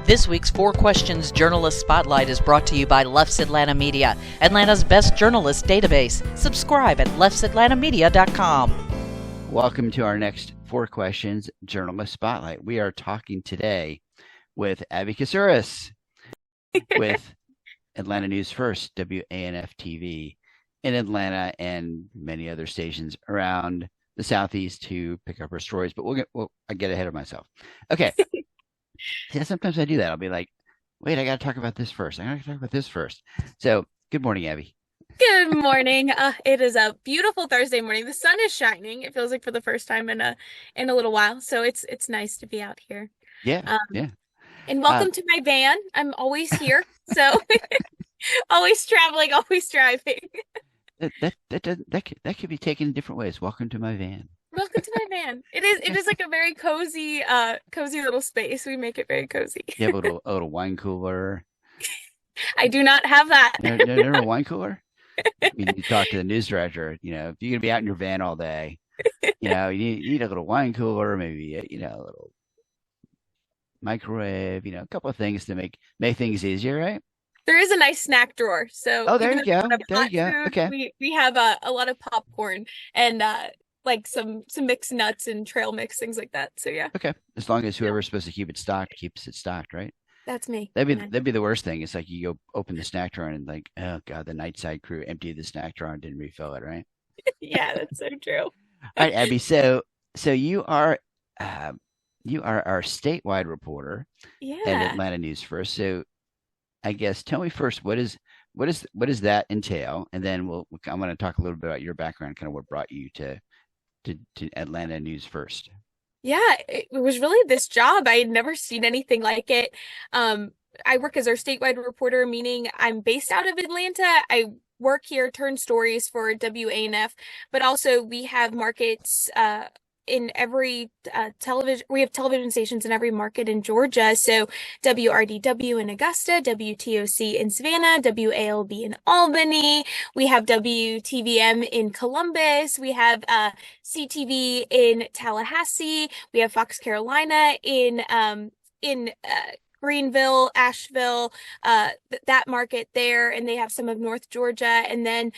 This week's Four Questions Journalist Spotlight is brought to you by Leff's Atlanta Media, Atlanta's best journalist database. Subscribe at leffsatlantamedia.com. Welcome to our next Four Questions Journalist Spotlight. We are talking today with Abby Kousouris with Atlanta News First, WANF TV in Atlanta and many other stations around the Southeast to pick up her stories. But I get ahead of myself. Okay. Yeah, sometimes I do that. I'll be like, wait, I got to talk about this first. So good morning, Abby. Good morning. It is a beautiful Thursday morning. The sun is shining. It feels like for the first time in a little while. So it's nice to be out here. Yeah. Yeah. And welcome to my van. I'm always here. So always traveling, always driving. That could be taken in different ways. Welcome to my van. Welcome to my van. It is like a very cozy little space. We make it very cozy. You have a little wine cooler. I do not have that. Never a wine cooler? You need to talk to the news director. If you're gonna be out in your van all day, you need a little wine cooler, maybe a little microwave, a couple of things to make things easier, right? There is a nice snack drawer. So there you go. Okay. We have a lot of popcorn and like some mixed nuts and trail mix, things like that. So yeah. Okay. As long as whoever's supposed to keep it stocked keeps it stocked, right? That's me. That'd be the worst thing. It's like you go open the snack drawer and like, oh God, the nightside crew emptied the snack drawer and didn't refill it, right? Yeah, that's so true. All right, Abby. So you are our statewide reporter at Atlanta News First. So I guess tell me first, what does that entail? And then I'm going to talk a little bit about your background, kind of what brought you to Atlanta News First. Yeah, it was really this job. I had never seen anything like it. I work as our statewide reporter, meaning I'm based out of Atlanta. I work here, turn stories for WANF, but also we have markets in every television. We have television stations in every market in Georgia. So WRDW in Augusta, WTOC in Savannah, WALB in Albany. We have WTVM in Columbus. We have CTV in Tallahassee. We have Fox Carolina in Greenville, Asheville, that market there, and they have some of North Georgia, and then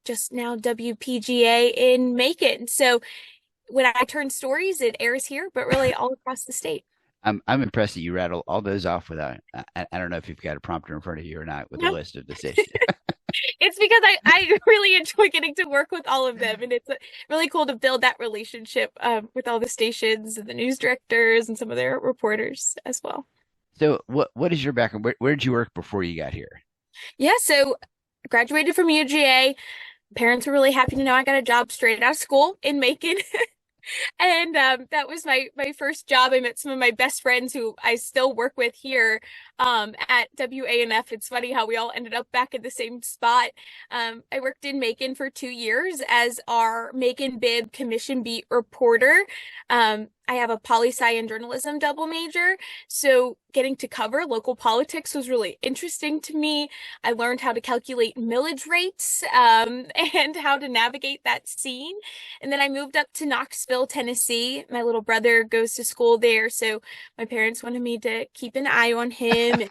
just now WPGA in Macon. So when I turn stories, it airs here, but really all across the state. I'm impressed that you rattle all those off without. I don't know if you've got a prompter in front of you or not with a list of the stations. It's because I really enjoy getting to work with all of them, and it's really cool to build that relationship with all the stations and the news directors and some of their reporters as well. So what is your background? Where did you work before you got here? Yeah, so I graduated from UGA. Parents were really happy to know I got a job straight out of school in Macon. And that was my first job. I met some of my best friends who I still work with here at WANF. It's funny how we all ended up back at the same spot. I worked in Macon for 2 years as our Macon Bib Commission Beat reporter. I have a poli-sci and journalism double major, so getting to cover local politics was really interesting to me. I learned how to calculate millage rates and how to navigate that scene. And then I moved up to Knoxville, Tennessee. My little brother goes to school there, so my parents wanted me to keep an eye on him.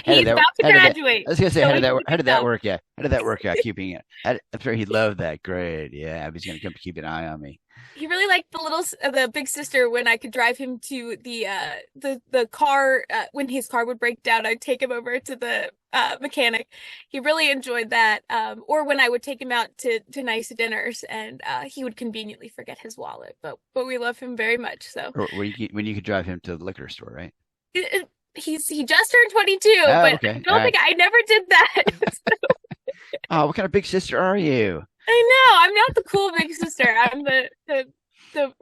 He's about to graduate. I was gonna say, how did that work? Yeah, how did that work out? Keeping it. I'm sure he loved that. Great. Yeah, Abby's gonna come keep an eye on me. He really liked the big sister when I could drive him to the car when his car would break down. I'd take him over to the mechanic. He really enjoyed that. Or when I would take him out to nice dinners, and he would conveniently forget his wallet. But we love him very much. So or when you could drive him to the liquor store, right? He just turned 22, but okay. I never did that. Oh, what kind of big sister are you? I know. I'm not the cool big sister. I'm the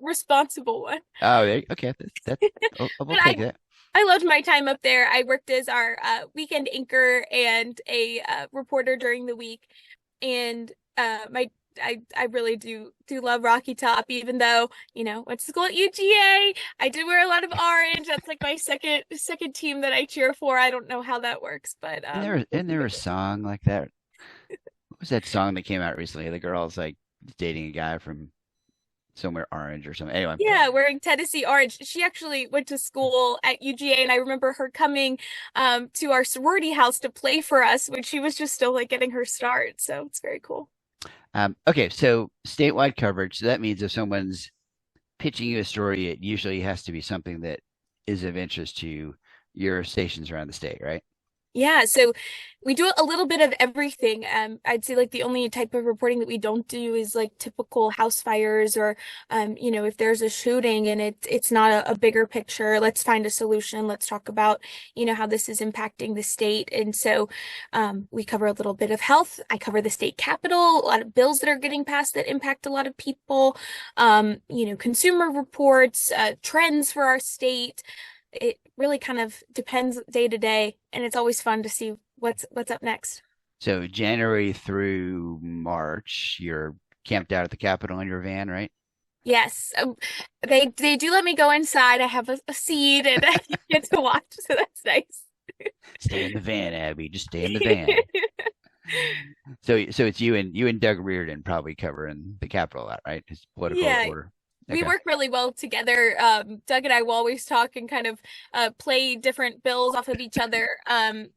responsible one. Oh, okay. We'll take that. I loved my time up there. I worked as our weekend anchor and a reporter during the week, and I really do love Rocky Top, even though, went to school at UGA. I did wear a lot of orange. That's like my second team that I cheer for. I don't know how that works, but isn't there a song like that? What was that song that came out recently? The girl's like dating a guy from somewhere orange or something. Anyway. Yeah, wearing Tennessee orange. She actually went to school at UGA, and I remember her coming to our sorority house to play for us when she was just still like getting her start. So it's very cool. Okay, so statewide coverage. So that means if someone's pitching you a story, it usually has to be something that is of interest to your stations around the state, right? Yeah, so we do a little bit of everything. I'd say like the only type of reporting that we don't do is like typical house fires or if there's a shooting and it's not a bigger picture, let's find a solution. Let's talk about, how this is impacting the state. And so we cover a little bit of health. I cover the state capitol, a lot of bills that are getting passed that impact a lot of people, consumer reports, trends for our state. It really kind of depends day to day, and it's always fun to see what's up next. So January through March, you're camped out at the Capitol in your van, right? Yes, they do let me go inside. I have a seat and I get to watch, so that's nice. Stay in the van, Abby. Just stay in the van. So it's you and Doug Reardon probably covering the Capitol a lot, right? His political reporter. We work really well together. Doug and I will always talk and kind of play different bills off of each other.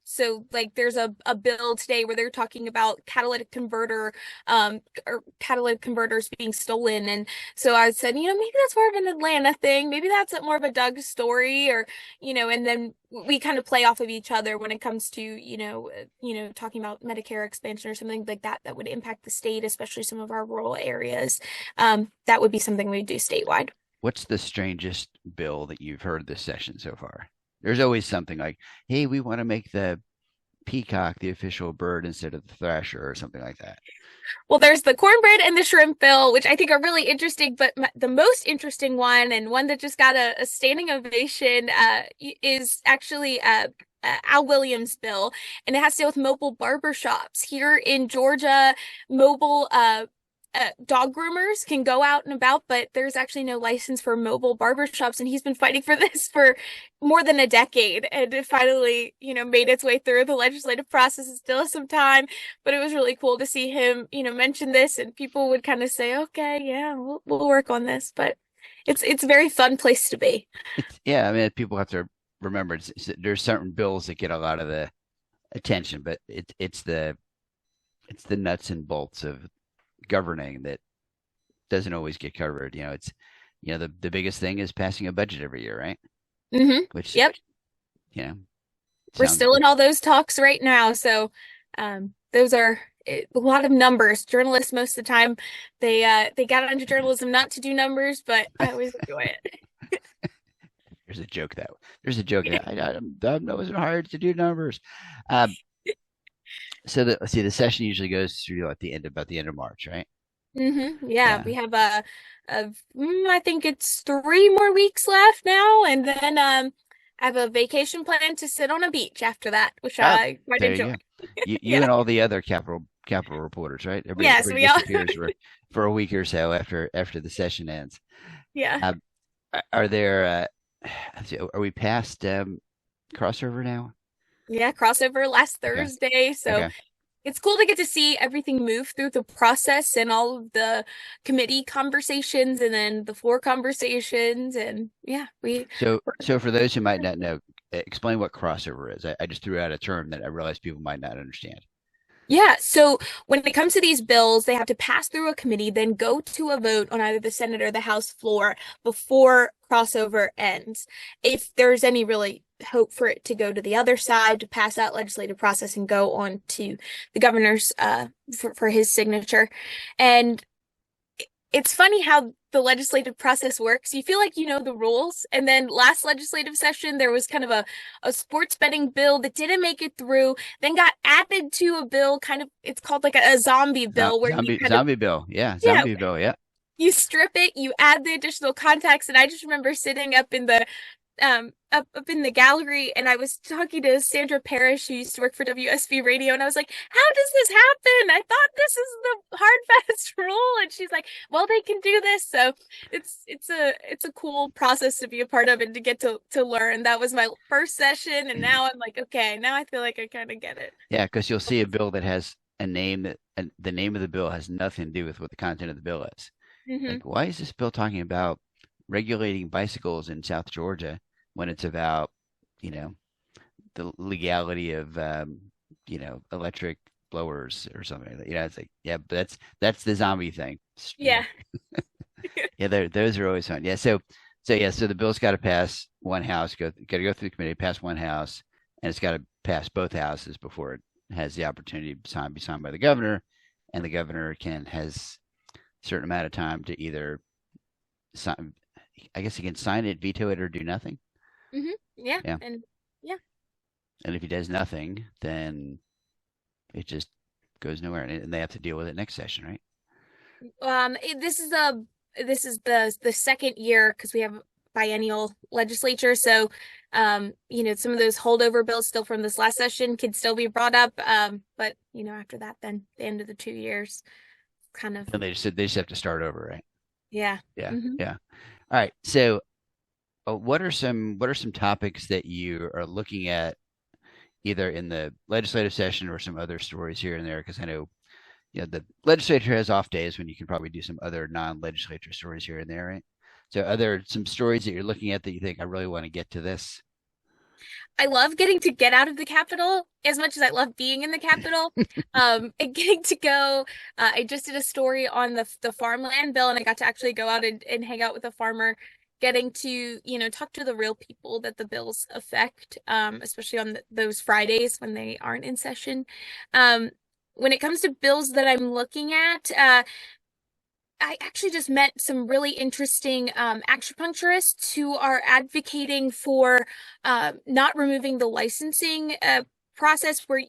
So like there's a bill today where they're talking about catalytic converter or catalytic converters being stolen. And so I said, maybe that's more of an Atlanta thing. Maybe that's more of a Doug story or, and then we kind of play off of each other when it comes to, talking about Medicare expansion or something like that would impact the state, especially some of our rural areas. That would be something we do statewide. What's the strangest bill that you've heard this session so far? There's always something like, hey, we want to make the peacock the official bird instead of the thrasher or something like that. Well, there's the cornbread and the shrimp bill, which I think are really interesting, but the most interesting one and one that just got a standing ovation is actually Al Williams' bill, and it has to do with mobile barbershops. Here in Georgia, mobile dog groomers can go out and about, but there's actually no license for mobile barbershops, and he's been fighting for this for more than a decade, and it finally, made its way through the legislative process. It still has some time, but it was really cool to see him, mention this, and people would kind of say, okay, yeah, we'll work on this, but it's a very fun place to be. Yeah, I mean, people have to remember there's certain bills that get a lot of the attention, but it's the nuts and bolts of governing that doesn't always get covered. It's the biggest thing is passing a budget every year, right? Mm-hmm. Which yep. We're still in all those talks right now, so those are a lot of numbers. Journalists most of the time they got into journalism not to do numbers, but I always enjoy it. There's a joke that I wasn't hired to do numbers. So the session usually goes through at about the end of March, right? Mm-hmm. Yeah, we have I think it's 3 more weeks left now, and then I have a vacation plan to sit on a beach after that, which I quite enjoy. You and all the other Capitol reporters, right? Yes, we all disappears for a week or so after the session ends. Yeah. Are there? Are we past crossover now? Yeah, crossover last Thursday. So it's cool to get to see everything move through the process and all of the committee conversations and then the floor conversations. And So for those who might not know, explain what crossover is. I just threw out a term that I realized people might not understand. Yeah, so when it comes to these bills, they have to pass through a committee, then go to a vote on either the Senate or the House floor before crossover ends. If there's any really hope for it to go to the other side to pass that legislative process and go on to the governor's for his signature. And it's funny how the legislative process works. You feel like you know the rules. And then last legislative session, there was kind of a sports betting bill that didn't make it through, then got added to a bill, it's called like a zombie bill. Zombie bill. Yeah. Zombie bill. Yeah. You strip it, you add the additional context. And I just remember sitting up in the up in the gallery, and I was talking to Sandra Parrish, who used to work for WSB Radio, and I was like, how does this happen? I thought this is the hard fast rule. And she's like, well, they can do this. So it's a cool process to be a part of and to get to learn. That was my first session, and now I'm like, okay, now I feel like I kind of get it. Yeah, because you'll see a bill that has a name and the name of the bill has nothing to do with what the content of the bill is. Hmm. Like, why is this bill talking about regulating bicycles in South Georgia when it's about, you know, the legality of, electric blowers or something like that? It's like, yeah, but that's the zombie thing. Yeah. Yeah, those are always fun. Yeah, so the bill's got to pass one house, got to go through the committee, pass one house, and it's got to pass both houses before it has the opportunity to be signed by the governor, and the governor has a certain amount of time to either sign. I guess he can sign it, veto it, or do nothing. Yeah. Yeah, And yeah. and if he does nothing, then it just goes nowhere, and they have to deal with it next session, right? This is the second year because we have biennial legislature. So, some of those holdover bills still from this last session could still be brought up. But after that, then the end of the 2 years, kind of, And they just have to start over, right? yeah. Yeah, Hmm. yeah. All right. So, what are some topics that you are looking at either in the legislative session or some other stories here and there? Because I know, the legislature has off days when you can probably do some other non-legislature stories here and there, right? So, are there some stories that you're looking at that you think I really want to get to this? I love getting to get out of the Capitol as much as I love being in the Capitol. And getting to go, I just did a story on the farmland bill, and I got to actually go out and hang out with a farmer, getting to, talk to the real people that the bills affect, especially on those Fridays when they aren't in session. Um, when it comes to bills that I'm looking at, I actually just met some really interesting acupuncturists who are advocating for not removing the licensing process where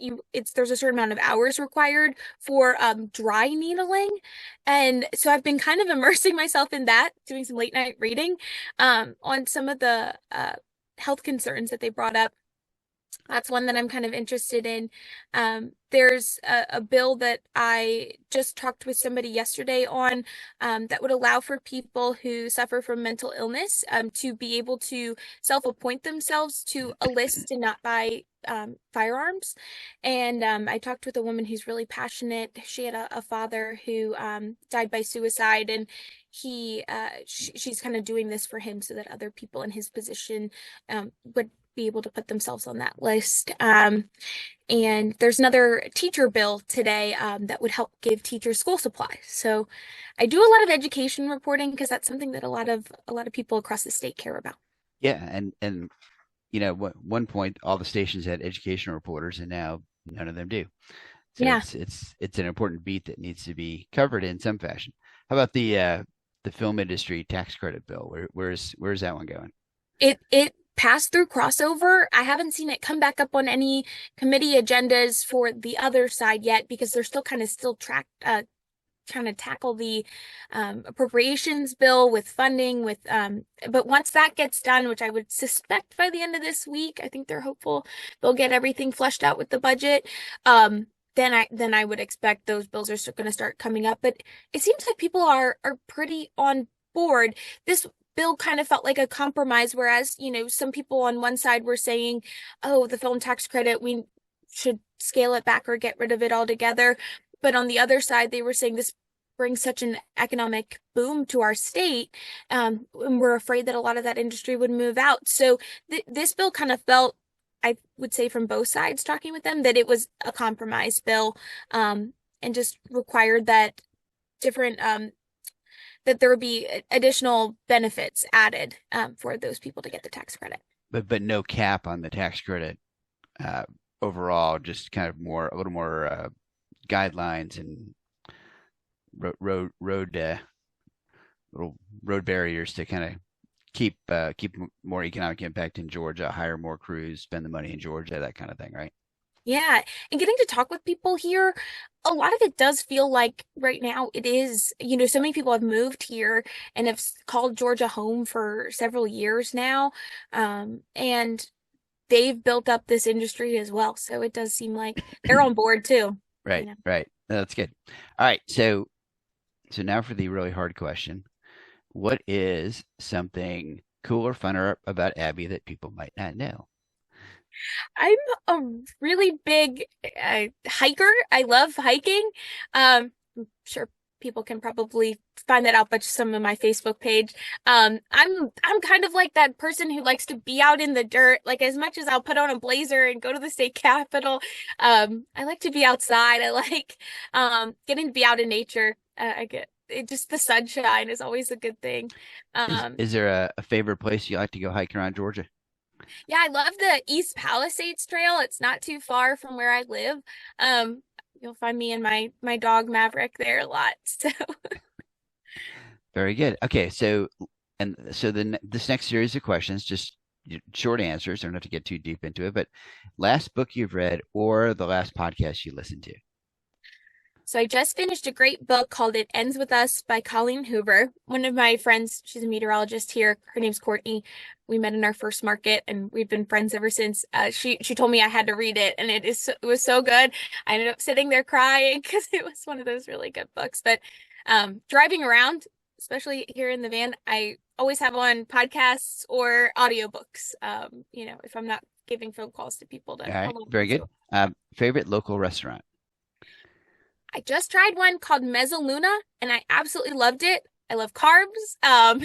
there's a certain amount of hours required for dry needling. And so I've been kind of immersing myself in that, doing some late night reading on some of the health concerns that they brought up. That's one that I'm kind of interested in. There's a bill that I just talked with somebody yesterday on, that would allow for people who suffer from mental illness to be able to self-appoint themselves to a list and not buy firearms. And I talked with a woman who's really passionate. She had a father who died by suicide, and she's kind of doing this for him so that other people in his position would be able to put themselves on that list. And there's another teacher bill today that would help give teachers school supplies. So I do a lot of education reporting because that's something that a lot of people across the state care about. Yeah, and one point all the stations had educational reporters, and now none of them do. So Yeah. it's an important beat that needs to be covered in some fashion. How about the film industry tax credit bill? Where's that one going? It passed through crossover. I haven't seen it come back up on any committee agendas for the other side yet because they're still kind of trying to tackle the appropriations bill with funding but once that gets done, which I would suspect by the end of this week, I think they're hopeful they'll get everything fleshed out with the budget. Then I would expect those bills are going to start coming up. But it seems like people are pretty on board. This bill kind of felt like a compromise, whereas, some people on one side were saying, oh, the film tax credit, we should scale it back or get rid of it altogether. But on the other side, they were saying this brings such an economic boom to our state, and we're afraid that a lot of that industry would move out. So this bill kind of felt, I would say from both sides, talking with them, that it was a compromise bill, and just required that different that there would be additional benefits added for those people to get the tax credit. But no cap on the tax credit overall, just kind of a little more guidelines and little road barriers to kind of keep more economic impact in Georgia, hire more crews, spend the money in Georgia, that kind of thing, right? Yeah, and getting to talk with people here, a lot of it does feel like right now it is, so many people have moved here and have called Georgia home for several years now. And they've built up this industry as well. So it does seem like they're on board too. Right, right. No, that's good. All right, so now for the really hard question. What is something cool or fun about Abby that people might not know? I'm a really big hiker. I love hiking. I'm sure people can probably find that out by some of my Facebook page. I'm kind of like that person who likes to be out in the dirt. Like as much as I'll put on a blazer and go to the state capitol, I like to be outside. I like getting to be out in nature. I get it, just the sunshine is always a good thing. Is there a favorite place you like to go hiking around Georgia? Yeah, I love the East Palisades Trail. It's not too far from where I live. You'll find me and my dog Maverick there a lot. So Very good. Okay, so this next series of questions, just short answers. Don't have to get too deep into it, but last book you've read or the last podcast you listened to. So I just finished a great book called It Ends With Us by Colleen Hoover. One of my friends, she's a meteorologist here. Her name's Courtney. We met in our first market and we've been friends ever since. She told me I had to read it and it was so good. I ended up sitting there crying because it was one of those really good books. But driving around, especially here in the van, I always have on podcasts or audiobooks, if I'm not giving phone calls to people. All right, very good. Favorite local restaurant? I just tried one called Mezza and I absolutely loved it. I love carbs.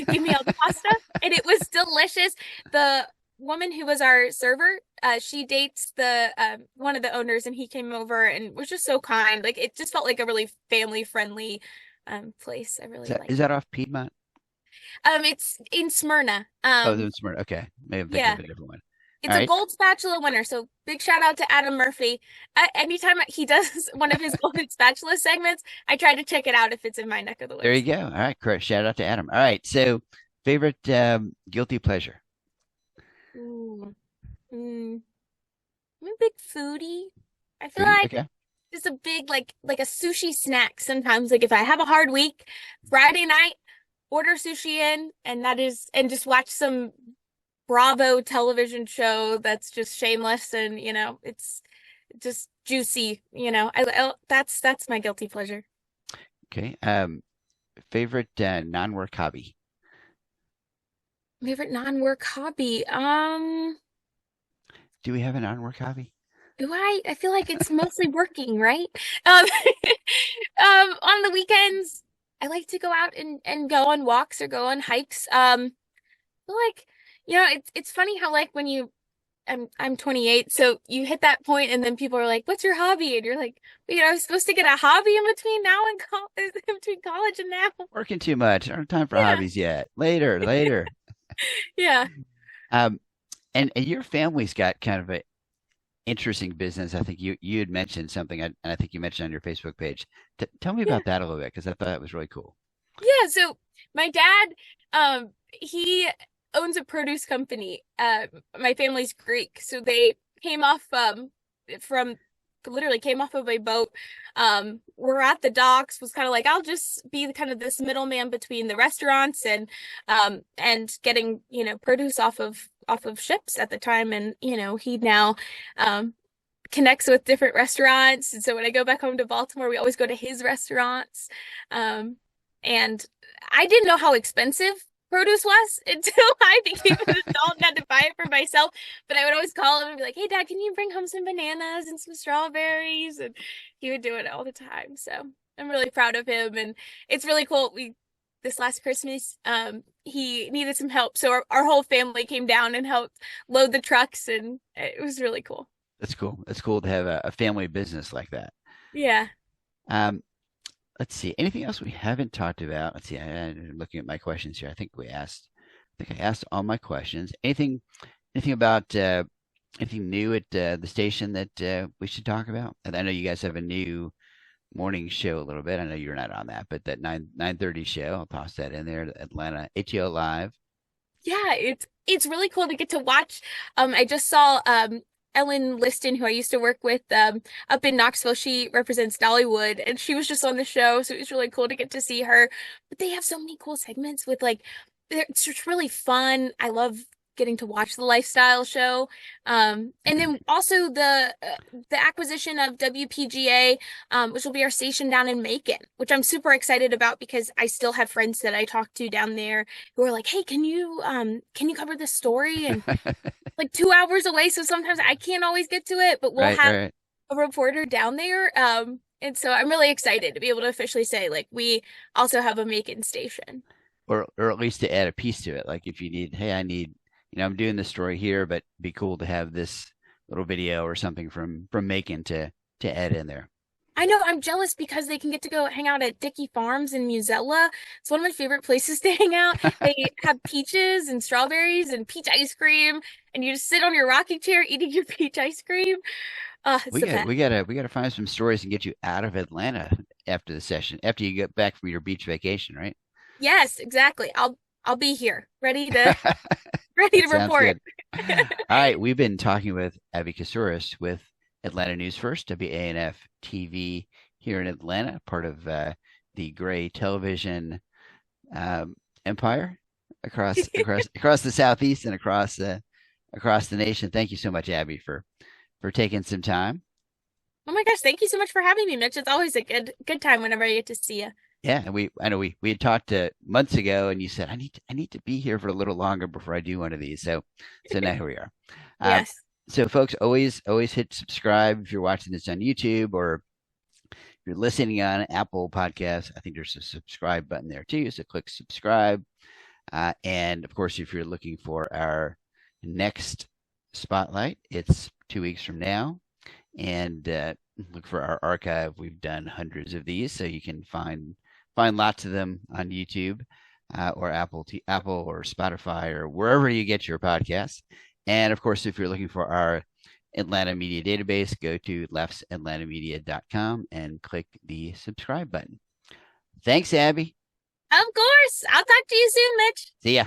Give me all the pasta. And it was delicious. The woman who was our server, she dates the one of the owners, and he came over and was just so kind. Like it just felt like a really family friendly place. I really liked it. Is that off Piedmont? It's in Smyrna. In Smyrna. Okay. Maybe I'm thinking of a different one. It's a gold spatula winner, so big shout out to Adam Murphy. Anytime he does one of his golden spatula segments, I try to check it out if it's in my neck of the woods. There you go. All right, correct. Shout out to Adam. All right, so favorite guilty pleasure? Ooh. I'm a big foodie. I feel like just a big like a sushi snack sometimes. Like if I have a hard week, Friday night, order sushi in, and just watch some Bravo television show that's just shameless and it's just juicy. That's my guilty pleasure. Okay. Favorite non-work hobby? Favorite non-work hobby? Do we have a non-work hobby? Do I feel like it's mostly working, right? On the weekends, I like to go out and go on walks or go on hikes. I feel like it's funny how like when I'm 28, so you hit that point and then people are like, "What's your hobby?" And you're like, I was supposed to get a hobby in between now and in between college and now. Working too much. I don't have time for hobbies yet. Later. Yeah. And your family's got kind of an interesting business. I think you had mentioned something, and I think you mentioned on your Facebook page. Tell me about that a little bit, because I thought that was really cool. Yeah. So my dad, he owns a produce company. My family's Greek, so they came off came off of a boat. We're at the docks, was kind of like, I'll just be kind of this middleman between the restaurants and getting produce off of ships at the time. And he now connects with different restaurants, and so when I go back home to Baltimore, we always go to his restaurants. And I didn't know how expensive produce was until I became an adult and had to buy it for myself. But I would always call him and be like, "Hey, Dad, can you bring home some bananas and some strawberries?" And he would do it all the time. So I'm really proud of him, and it's really cool. This last Christmas, he needed some help, so our whole family came down and helped load the trucks, and it was really cool. That's cool. It's cool to have a family business like that. Yeah. Let's see. Anything else we haven't talked about? Let's see. I'm looking at my questions here. I think I asked all my questions. Anything about anything new at the station that we should talk about? And I know you guys have a new morning show a little bit. I know you're not on that, but that 9:30 show, I'll toss that in there. Atlanta ATO Live. Yeah, it's really cool to get to watch. I just saw Ellen Liston, who I used to work with up in Knoxville. She represents Dollywood, and she was just on the show, so it was really cool to get to see her. But they have so many cool segments with it's just really fun. I love getting to watch the lifestyle show, and then also the acquisition of WPGA, which will be our station down in Macon, which I'm super excited about because I still have friends that I talk to down there who are like, "Hey, can you cover this story?" And like 2 hours away, so sometimes I can't always get to it, but we'll have a reporter down there. And so I'm really excited to be able to officially say, like, we also have a Macon station. Or at least to add a piece to it. Like if you need, hey, I need, I'm doing this story here, but it'd be cool to have this little video or something from Macon to add in there. I know I'm jealous because they can get to go hang out at Dickey Farms in Muzella. It's one of my favorite places to hang out. They have peaches and strawberries and peach ice cream, and you just sit on your rocking chair eating your peach ice cream. It's the best. We gotta find some stories and get you out of Atlanta after the session, after you get back from your beach vacation, right? Yes, exactly. I'll be here, ready to report. All right, we've been talking with Abby Kousouris with Atlanta News First, WANF TV here in Atlanta, part of the Gray Television empire across the Southeast and across the nation. Thank you so much, Abby, for taking some time. Oh my gosh, thank you so much for having me, Mitch. It's always a good time whenever I get to see you. Yeah, I know we had talked months ago, and you said I need to be here for a little longer before I do one of these. So now here we are. Yes. So folks, always hit subscribe if you're watching this on YouTube, or if you're listening on Apple Podcasts. I think there's a subscribe button there too. So click subscribe. And of course, if you're looking for our next spotlight, it's 2 weeks from now. And look for our archive. We've done hundreds of these, so you can find lots of them on YouTube or Apple or Spotify or wherever you get your podcasts. And of course, if you're looking for our Atlanta Media database, go to leffsatlanta.media.com and click the subscribe button. Thanks, Abby. Of course. I'll talk to you soon, Mitch. See ya.